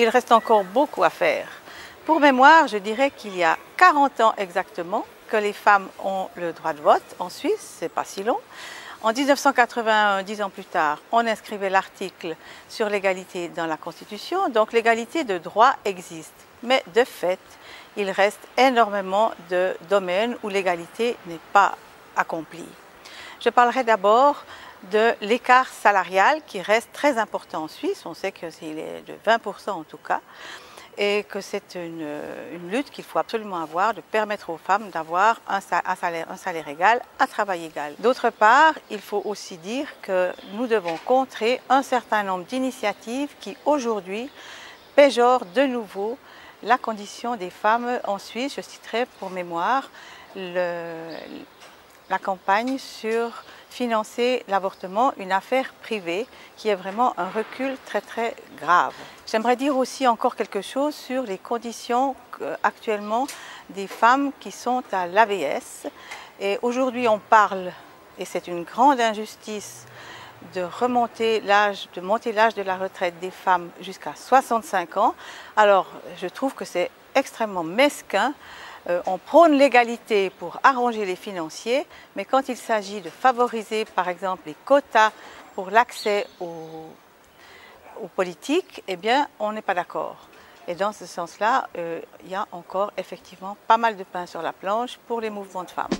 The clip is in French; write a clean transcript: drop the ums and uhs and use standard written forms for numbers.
Il reste encore beaucoup à faire. Pour mémoire, je dirais qu'il y a 40 ans exactement que les femmes ont le droit de vote en Suisse, c'est pas si long. En 1981, 10 ans plus tard, on inscrivait l'article sur l'égalité dans la Constitution, donc l'égalité de droit existe. Mais de fait, il reste énormément de domaines où l'égalité n'est pas accomplie. Je parlerai d'abord de l'écart salarial qui reste très important en Suisse. On sait qu'il est de 20% en tout cas, et que c'est une lutte qu'il faut absolument avoir, de permettre aux femmes d'avoir un salaire égal, un travail égal. D'autre part, il faut aussi dire que nous devons contrer un certain nombre d'initiatives qui aujourd'hui péjorent de nouveau la condition des femmes en Suisse. Je citerai pour mémoire la campagne sur financer l'avortement, une affaire privée qui est vraiment un recul très très grave. J'aimerais dire aussi encore quelque chose sur les conditions actuellement des femmes qui sont à l'AVS. Et aujourd'hui on parle, et c'est une grande injustice, de monter l'âge de la retraite des femmes jusqu'à 65 ans. Alors je trouve que c'est extrêmement mesquin. On prône l'égalité pour arranger les financiers, mais quand il s'agit de favoriser par exemple les quotas pour l'accès aux politiques, eh bien on n'est pas d'accord. Et dans ce sens-là, il y a encore effectivement pas mal de pain sur la planche pour les mouvements de femmes.